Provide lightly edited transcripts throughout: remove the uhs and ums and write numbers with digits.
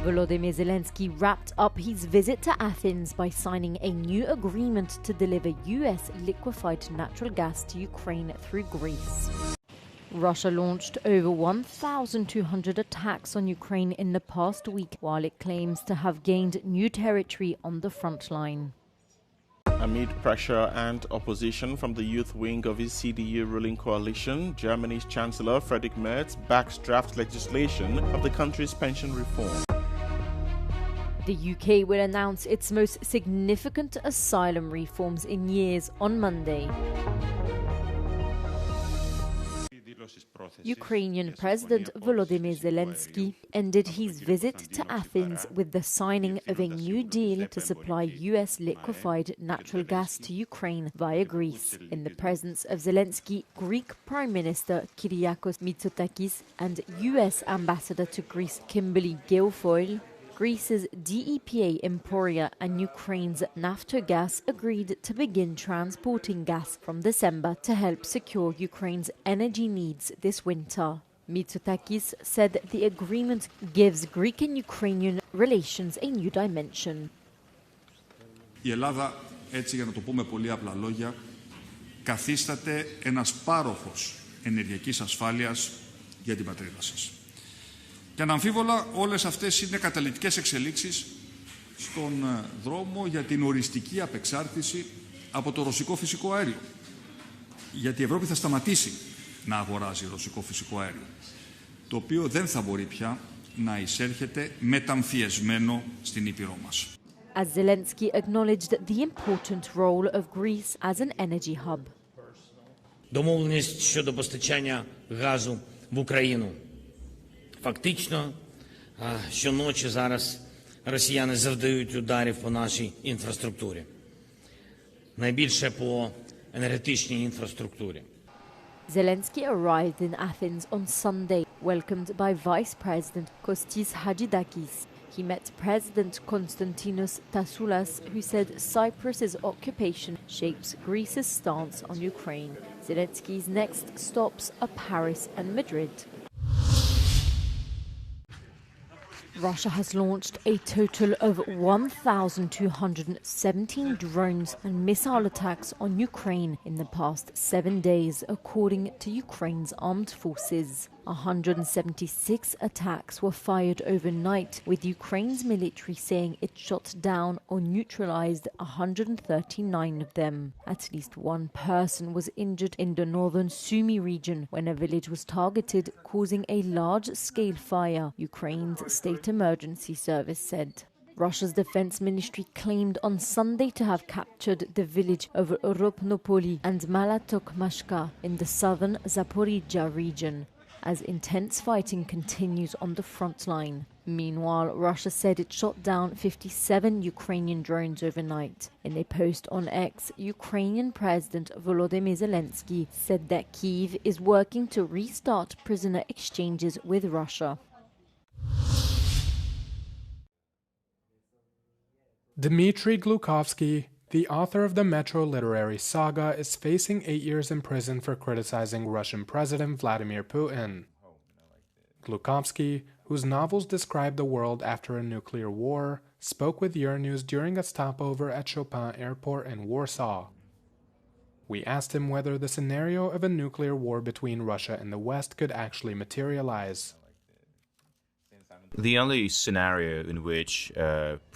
Volodymyr Zelensky wrapped up his visit to Athens by signing a new agreement to deliver US liquefied natural gas to Ukraine through Greece. Russia launched over 1,200 attacks on Ukraine in the past week, while it claims to have gained new territory on the front line. Amid pressure and opposition from the youth wing of his CDU ruling coalition, Germany's Chancellor Friedrich Merz backs draft legislation of the country's pension reform. The UK will announce its most significant asylum reforms in years on Monday. Ukrainian President Volodymyr Zelensky ended his visit to Athens with the signing of a new deal to supply US liquefied natural gas to Ukraine via Greece. In the presence of Zelensky, Greek Prime Minister Kyriakos Mitsotakis and US Ambassador to Greece Kimberly Guilfoyle, Greece's DEPA Emporia and Ukraine's Naftogaz agreed to begin transporting gas from December to help secure Ukraine's energy needs this winter. Mitsotakis said the agreement gives Greek and Ukrainian relations a new dimension. Η Ελλάδα, έτσι για να το πούμε πολύ απλά λόγια, καθίσταται ένας πάροχος ενεργειακής ασφάλειας για την πατρίδα σας. Και αναμφίβολα όλες αυτές είναι καταλυτικές εξελίξεις στον δρόμο για την οριστική απεξάρτηση από το ρωσικό φυσικό αέριο. Γιατί η Ευρώπη θα σταματήσει να αγοράζει ρωσικό φυσικό αέριο, το οποίο δεν θα μπορεί πια να εισέρχεται μεταμφιεσμένο στην Ήπειρό μας. As Zelensky acknowledged the important role of Greece as an energy hub. Домовленість щодо постачання газу в Україну. Фактично, щоночі зараз росіяни завдають ударів по нашій інфраструктурі. Найбільше по енергетичній інфраструктурі. Zelensky arrived in Athens on Sunday, welcomed by Vice President Kostis Hadjidakis. He met President Konstantinos Tassoulas, who said Cyprus's occupation shapes Greece's stance on Ukraine. Zelensky's next stops are Paris and Madrid. Russia has launched a total of 1,217 drones and missile attacks on Ukraine in the past 7 days, according to Ukraine's armed forces. 176 attacks were fired overnight, with Ukraine's military saying it shot down or neutralized 139 of them. At least one person was injured in the northern Sumy region when a village was targeted, causing a large-scale fire, Ukraine's state emergency service said. Russia's defense ministry claimed on Sunday to have captured the village of Ropnopoli and Malatokmashka in the southern Zaporizhzhia region, as intense fighting continues on the front line. Meanwhile, Russia said it shot down 57 Ukrainian drones overnight. In a post on X, Ukrainian President Volodymyr Zelensky said that Kyiv is working to restart prisoner exchanges with Russia. Dmitry Glukovsky, the author of the Metro literary saga, is facing 8 years in prison for criticizing Russian President Vladimir Putin. Glukovsky, whose novels describe the world after a nuclear war, spoke with Euronews during a stopover at Chopin Airport in Warsaw. We asked him whether the scenario of a nuclear war between Russia and the West could actually materialize. The only scenario in which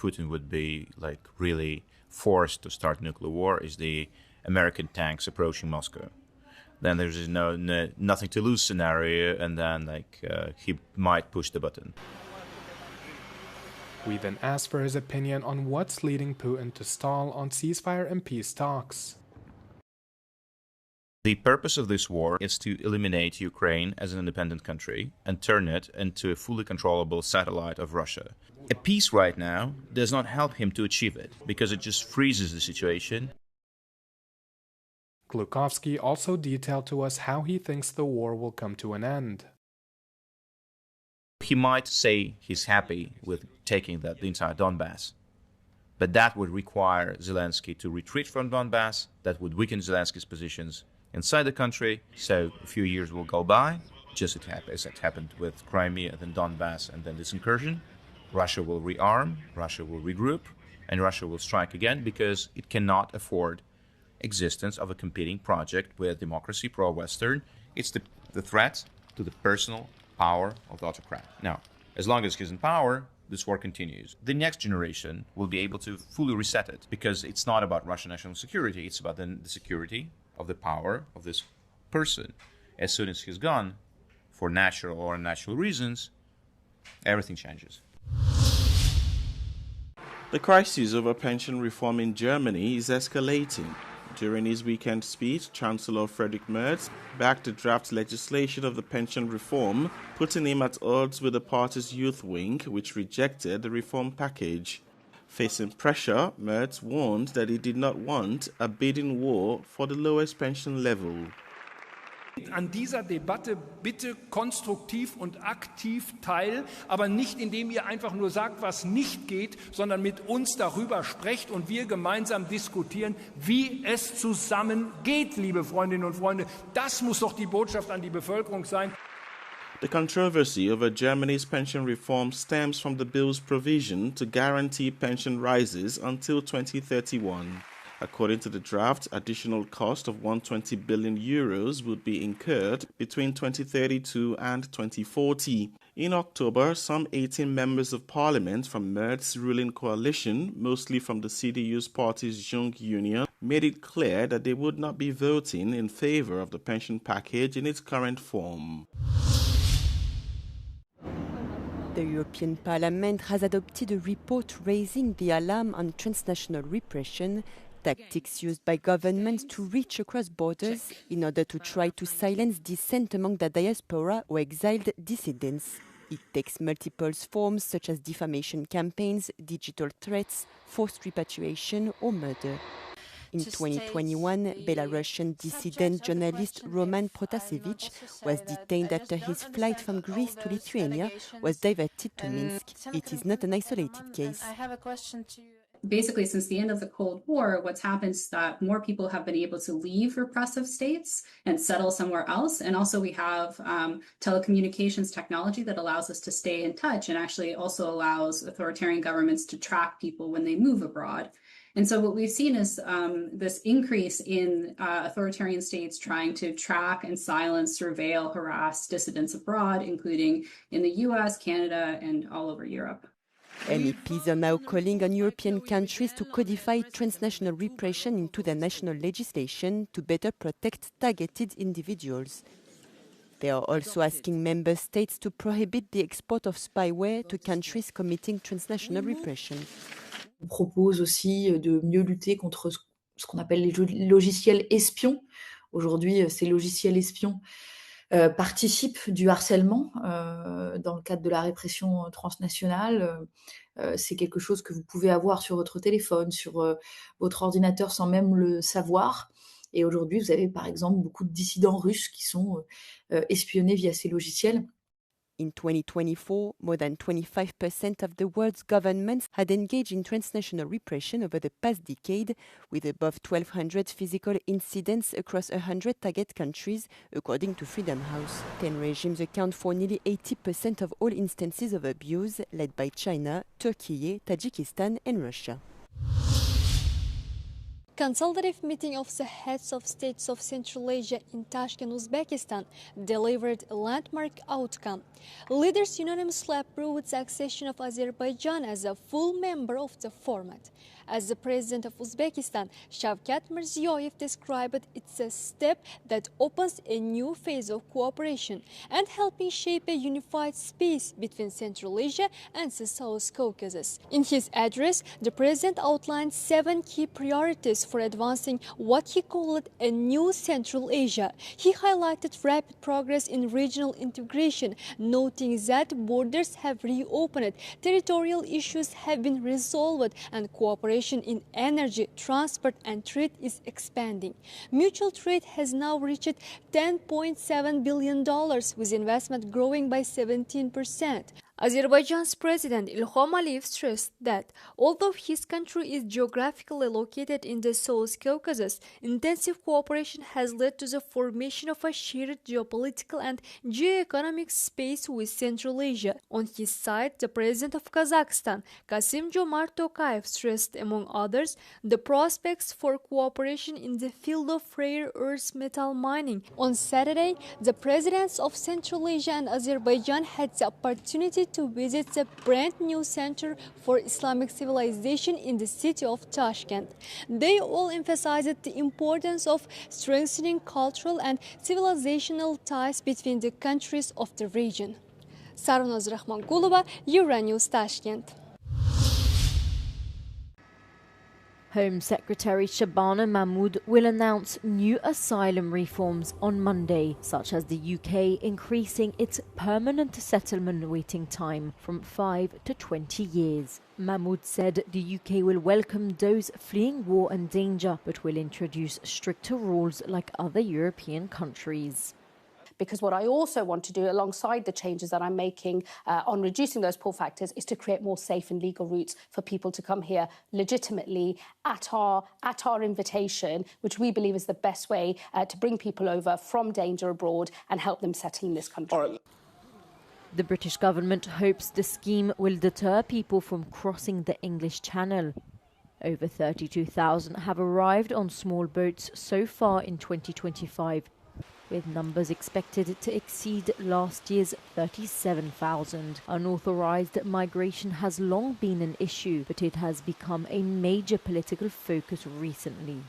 Putin would be really forced to start nuclear war is the American tanks approaching Moscow. Then there's nothing to lose scenario, and then he might push the button. We then asked for his opinion on what's leading Putin to stall on ceasefire and peace talks. The purpose of this war is to eliminate Ukraine as an independent country and turn it into a fully controllable satellite of Russia. A peace right now does not help him to achieve it, because it just freezes the situation. Glukovsky also detailed to us how he thinks the war will come to an end. He might say he's happy with taking the entire Donbass, but that would require Zelensky to retreat from Donbass. That would weaken Zelensky's positions inside the country, so a few years will go by, just as it happened with Crimea, then Donbass, and then this incursion. Russia will rearm, Russia will regroup, and Russia will strike again because it cannot afford existence of a competing project with democracy pro-Western. It's the threat to the personal power of the autocrat. Now, as long as he's in power, this war continues. The next generation will be able to fully reset it because it's not about Russian national security, it's about the security of the power of this person. As soon as he's gone, for natural or unnatural reasons, everything changes. The crisis over pension reform in Germany is escalating. During his weekend speech, Chancellor Friedrich Merz backed the draft legislation of the pension reform, putting him at odds with the party's youth wing, which rejected the reform package. Facing pressure, Merz warned that he did not want a bidding war for the lowest pension level. An dieser Debatte bitte konstruktiv und aktiv teil, aber nicht indem ihr einfach nur sagt, was nicht geht, sondern mit uns darüber sprecht und wir gemeinsam diskutieren, wie es zusammen geht, liebe Freundinnen und Freunde. Das muss doch die Botschaft an die Bevölkerung sein. The controversy over Germany's pension reform stems from the bill's provision to guarantee pension rises until 2031. According to the draft, additional cost of 120 billion euros would be incurred between 2032 and 2040. In October, some 18 members of parliament from Merz's ruling coalition, mostly from the CDU's party's Young Union, made it clear that they would not be voting in favor of the pension package in its current form. The European Parliament has adopted a report raising the alarm on transnational repression, tactics used by governments to reach across borders in order to try to silence dissent among the diaspora or exiled dissidents. It takes multiple forms such as defamation campaigns, digital threats, forced repatriation or murder. In 2021, Belarusian dissident journalist Roman Protasevich was detained after his flight from Greece to Lithuania was diverted to Minsk. It is not an isolated case. I have a question to you. Basically, since the end of the Cold War, what's happened is that more people have been able to leave repressive states and settle somewhere else. And also we have telecommunications technology that allows us to stay in touch and actually also allows authoritarian governments to track people when they move abroad. And so what we've seen is this increase in authoritarian states trying to track and silence, surveil, harass dissidents abroad, including in the US, Canada, and all over Europe. MEPs are now calling on European countries to codify transnational repression into their national legislation to better protect targeted individuals. They are also asking member states to prohibit the export of spyware to countries committing transnational repression. On propose aussi de mieux lutter contre ce qu'on appelle les logiciels espions. Aujourd'hui, ces logiciels espions participent du harcèlement dans le cadre de la répression transnationale. C'est quelque chose que vous pouvez avoir sur votre téléphone, sur votre ordinateur sans même le savoir. Et aujourd'hui, vous avez par exemple beaucoup de dissidents russes qui sont espionnés via ces logiciels. In 2024, more than 25% of the world's governments had engaged in transnational repression over the past decade, with above 1,200 physical incidents across 100 target countries, according to Freedom House. 10 regimes account for nearly 80% of all instances of abuse, led by China, Turkey, Tajikistan and Russia. Consultative meeting of the heads of states of Central Asia in Tashkent, Uzbekistan delivered a landmark outcome. Leaders unanimously approved the accession of Azerbaijan as a full member of the format. As the president of Uzbekistan, Shavkat Mirziyoyev described it as a step that opens a new phase of cooperation and helping shape a unified space between Central Asia and the South Caucasus. In his address, the president outlined 7 key priorities for advancing what he called a new Central Asia. He highlighted rapid progress in regional integration, noting that borders have reopened, territorial issues have been resolved, and cooperation in energy, transport and trade is expanding. Mutual trade has now reached $10.7 billion, with investment growing by 17%. Azerbaijan's President Ilham Aliyev stressed that although his country is geographically located in the South Caucasus, intensive cooperation has led to the formation of a shared geopolitical and geoeconomic space with Central Asia. On his side, the President of Kazakhstan, Kassym-Jomart Tokayev, stressed, among others, the prospects for cooperation in the field of rare earth metal mining. On Saturday, the presidents of Central Asia and Azerbaijan had the opportunity to visit the brand new Center for Islamic Civilization in the city of Tashkent. They all emphasized the importance of strengthening cultural and civilizational ties between the countries of the region. Sarunaz Rahmankulova, Euronews, Tashkent. Home Secretary Shabana Mahmood will announce new asylum reforms on Monday, such as the UK increasing its permanent settlement waiting time from 5 to 20 years. Mahmood said the UK will welcome those fleeing war and danger, but will introduce stricter rules like other European countries. Because what I also want to do alongside the changes that I'm making on reducing those pull factors is to create more safe and legal routes for people to come here legitimately at our invitation, which we believe is the best way to bring people over from danger abroad and help them settle in this country. The British government hopes the scheme will deter people from crossing the English Channel. Over 32,000 have arrived on small boats so far in 2025. With numbers expected to exceed last year's 37,000. Unauthorized migration has long been an issue, but it has become a major political focus recently.